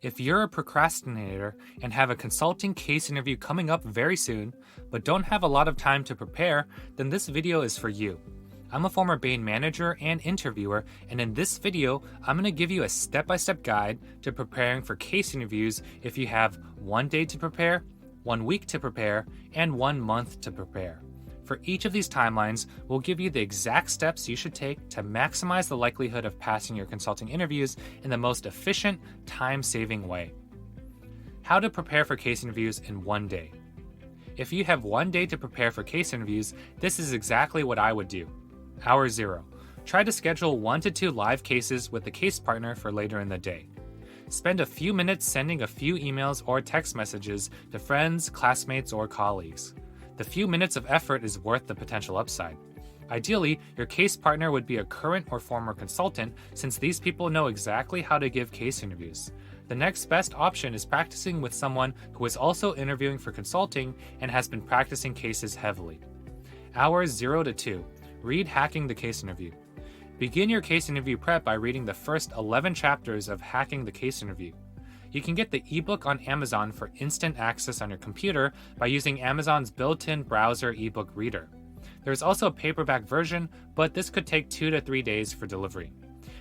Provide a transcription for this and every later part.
If you're a procrastinator and have a consulting case interview coming up very soon, but don't have a lot of time to prepare, then this video is for you. I'm a former Bain manager and interviewer, and in this video, I'm going to give you a step-by-step guide to preparing for case interviews if you have 1 day to prepare, 1 week to prepare, and 1 month to prepare. For each of these timelines, we'll give you the exact steps you should take to maximize the likelihood of passing your consulting interviews in the most efficient, time-saving way. How to prepare for case interviews in 1 day. If you have 1 day to prepare for case interviews, this is exactly what I would do. Hour 0. Try to schedule 1 to 2 live cases with the case partner for later in the day. Spend a few minutes sending a few emails or text messages to friends, classmates, or colleagues. The few minutes of effort is worth the potential upside. Ideally, your case partner would be a current or former consultant, since these people know exactly how to give case interviews. The next best option is practicing with someone who is also interviewing for consulting and has been practicing cases heavily. Hours 0 to 2. Read Hacking the Case Interview. Begin your case interview prep by reading the first 11 chapters of Hacking the Case Interview. You can get the ebook on Amazon for instant access on your computer by using Amazon's built-in browser ebook reader. There is also a paperback version, but this could take 2 to 3 days for delivery.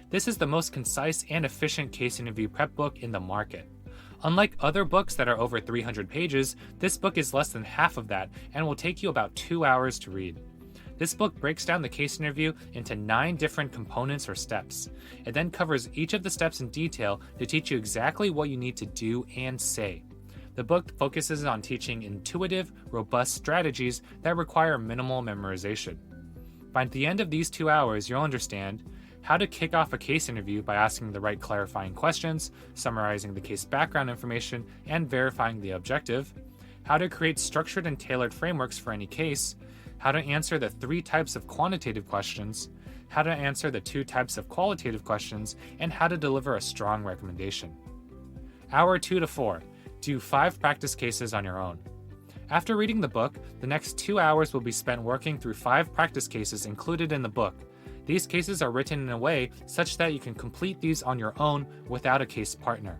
This is the most concise and efficient case interview prep book in the market. Unlike other books that are over 300 pages, this book is less than half of that and will take you about 2 hours to read. This book breaks down the case interview into 9 different components or steps. It then covers each of the steps in detail to teach you exactly what you need to do and say. The book focuses on teaching intuitive, robust strategies that require minimal memorization. By the end of these 2 hours, you'll understand how to kick off a case interview by asking the right clarifying questions, summarizing the case background information, and verifying the objective, how to create structured and tailored frameworks for any case, how to answer the 3 types of quantitative questions, how to answer the 2 types of qualitative questions, and how to deliver a strong recommendation. Hour 2 to 4. Do 5 practice cases on your own. After reading the book, the next 2 hours will be spent working through 5 practice cases included in the book. These cases are written in a way such that you can complete these on your own without a case partner.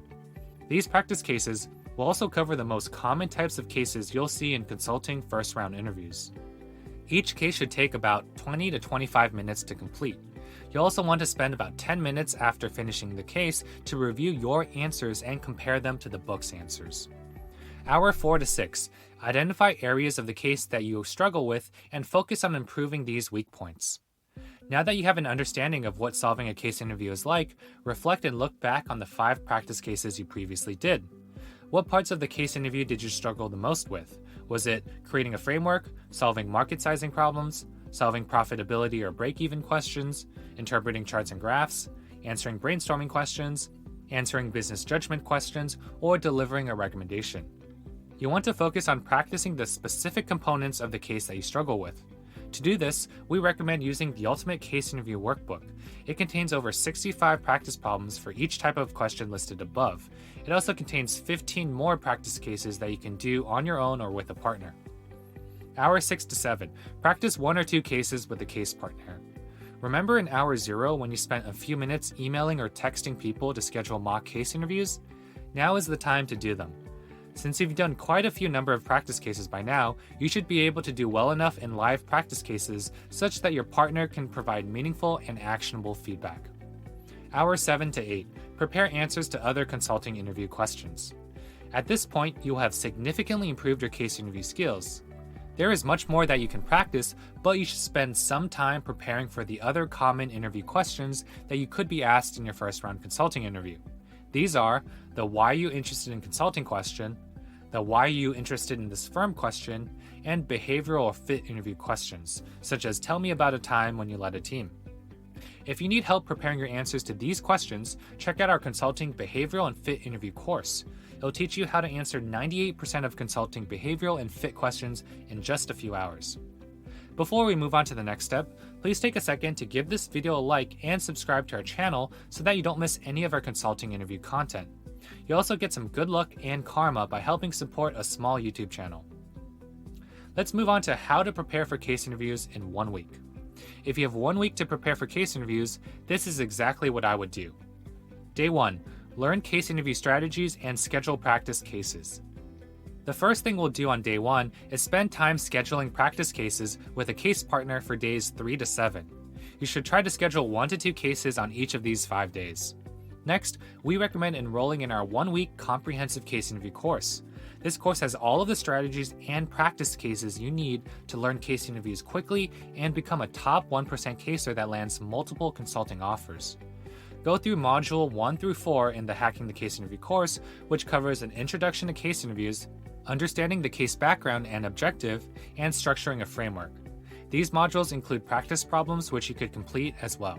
These practice cases will also cover the most common types of cases you'll see in consulting first-round interviews. Each case should take about 20 to 25 minutes to complete. You'll also want to spend about 10 minutes after finishing the case to review your answers and compare them to the book's answers. Hour 4 to 6. Identify areas of the case that you struggle with and focus on improving these weak points. Now that you have an understanding of what solving a case interview is like, reflect and look back on the 5 practice cases you previously did. What parts of the case interview did you struggle the most with? Was it creating a framework, solving market sizing problems, solving profitability or break-even questions, interpreting charts and graphs, answering brainstorming questions, answering business judgment questions, or delivering a recommendation? You want to focus on practicing the specific components of the case that you struggle with. To do this, we recommend using the Ultimate Case Interview Workbook. It contains over 65 practice problems for each type of question listed above. It also contains 15 more practice cases that you can do on your own or with a partner. Hour 6 to 7. Practice 1 or 2 cases with a case partner. Remember in hour 0 when you spent a few minutes emailing or texting people to schedule mock case interviews? Now is the time to do them. Since you've done quite a few number of practice cases by now, you should be able to do well enough in live practice cases such that your partner can provide meaningful and actionable feedback. Hour 7 to 8. Prepare answers to other consulting interview questions. At this point, you will have significantly improved your case interview skills. There is much more that you can practice, but you should spend some time preparing for the other common interview questions that you could be asked in your first round consulting interview. These are the why are you interested in consulting question, the why are you interested in this firm question, and behavioral or fit interview questions, such as tell me about a time when you led a team. If you need help preparing your answers to these questions, check out our Consulting Behavioral and Fit Interview course. It'll teach you how to answer 98% of consulting behavioral and fit questions in just a few hours. Before we move on to the next step, please take a second to give this video a like and subscribe to our channel so that you don't miss any of our consulting interview content. You also get some good luck and karma by helping support a small YouTube channel. Let's move on to how to prepare for case interviews in 1 week. If you have 1 week to prepare for case interviews, this is exactly what I would do. Day 1. Learn case interview strategies and schedule practice cases. The first thing we'll do on day 1 is spend time scheduling practice cases with a case partner for days 3 to 7. You should try to schedule 1 to 2 cases on each of these 5 days. Next, we recommend enrolling in our 1-week comprehensive case interview course. This course has all of the strategies and practice cases you need to learn case interviews quickly and become a top 1% caser that lands multiple consulting offers. Go through Module 1 through 4 in the Hacking the Case Interview course, which covers an introduction to case interviews, understanding the case background and objective, and structuring a framework. These modules include practice problems which you could complete as well.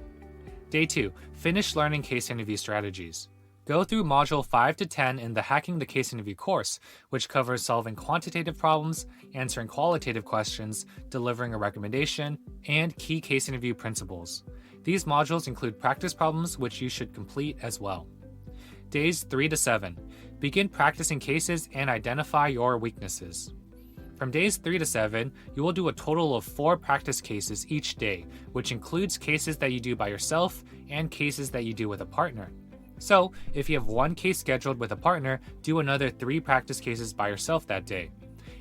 Day 2, finish learning case interview strategies. Go through Module 5 to 10 in the Hacking the Case Interview course, which covers solving quantitative problems, answering qualitative questions, delivering a recommendation, and key case interview principles. These modules include practice problems which you should complete as well. Days 3 to 7. Begin practicing cases and identify your weaknesses. From days 3 to 7, you will do a total of 4 practice cases each day, which includes cases that you do by yourself and cases that you do with a partner. So, if you have 1 case scheduled with a partner, do another 3 practice cases by yourself that day.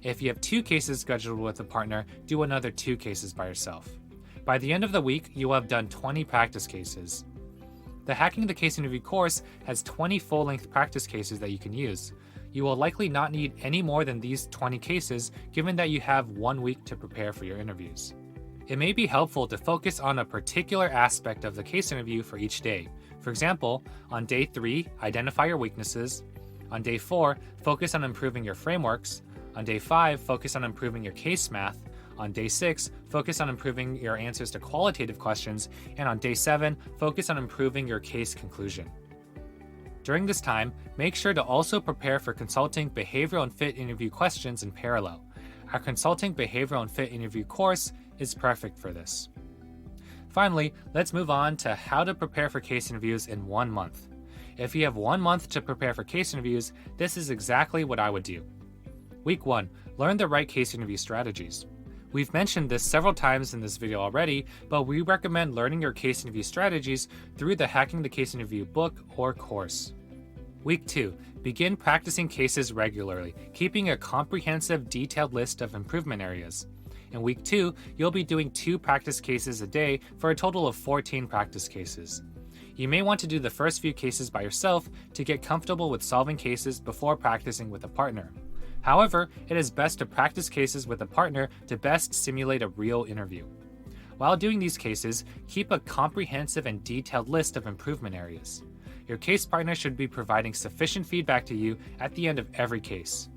If you have 2 cases scheduled with a partner, do another 2 cases by yourself. By the end of the week, you will have done 20 practice cases. The Hacking the Case Interview course has 20 full-length practice cases that you can use. You will likely not need any more than these 20 cases, given that you have 1 week to prepare for your interviews. It may be helpful to focus on a particular aspect of the case interview for each day. For example, on day 3, identify your weaknesses. On day 4, focus on improving your frameworks. On day 5, focus on improving your case math. On day 6, focus on improving your answers to qualitative questions. And on day 7, focus on improving your case conclusion. During this time, make sure to also prepare for consulting behavioral and fit interview questions in parallel. Our consulting behavioral and fit interview course is perfect for this. Finally, let's move on to how to prepare for case interviews in 1 month. If you have 1 month to prepare for case interviews, this is exactly what I would do. Week 1, learn the right case interview strategies. We've mentioned this several times in this video already, but we recommend learning your case interview strategies through the Hacking the Case Interview book or course. Week 2, begin practicing cases regularly, keeping a comprehensive, detailed list of improvement areas. In week 2, you'll be doing 2 practice cases a day for a total of 14 practice cases. You may want to do the first few cases by yourself to get comfortable with solving cases before practicing with a partner. However, it is best to practice cases with a partner to best simulate a real interview. While doing these cases, keep a comprehensive and detailed list of improvement areas. Your case partner should be providing sufficient feedback to you at the end of every case.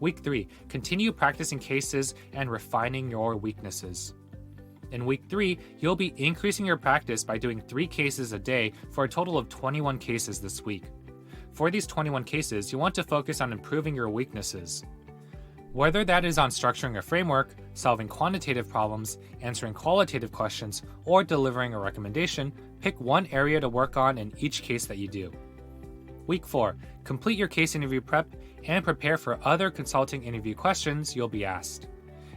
Week 3, continue practicing cases and refining your weaknesses. In week 3, you'll be increasing your practice by doing 3 cases a day for a total of 21 cases this week. For these 21 cases, you want to focus on improving your weaknesses. Whether that is on structuring a framework, solving quantitative problems, answering qualitative questions, or delivering a recommendation, pick one area to work on in each case that you do. Week 4, complete your case interview prep and prepare for other consulting interview questions you'll be asked.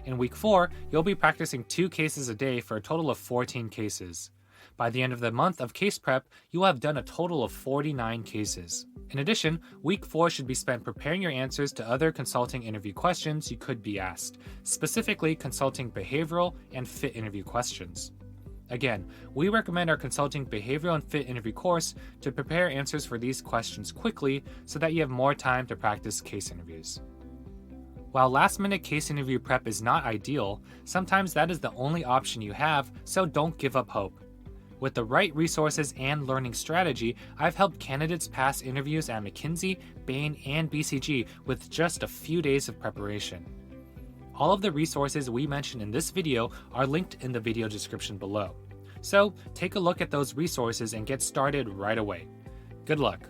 In week 4, you'll be practicing 2 cases a day for a total of 14 cases. By the end of the month of case prep, you will have done a total of 49 cases. In addition, week 4 should be spent preparing your answers to other consulting interview questions you could be asked, specifically consulting behavioral and fit interview questions. Again, we recommend our consulting behavioral and fit interview course to prepare answers for these questions quickly so that you have more time to practice case interviews. While last-minute case interview prep is not ideal, sometimes that is the only option you have, so don't give up hope. With the right resources and learning strategy, I've helped candidates pass interviews at McKinsey, Bain, and BCG with just a few days of preparation. All of the resources we mentioned in this video are linked in the video description below. So take a look at those resources and get started right away. Good luck!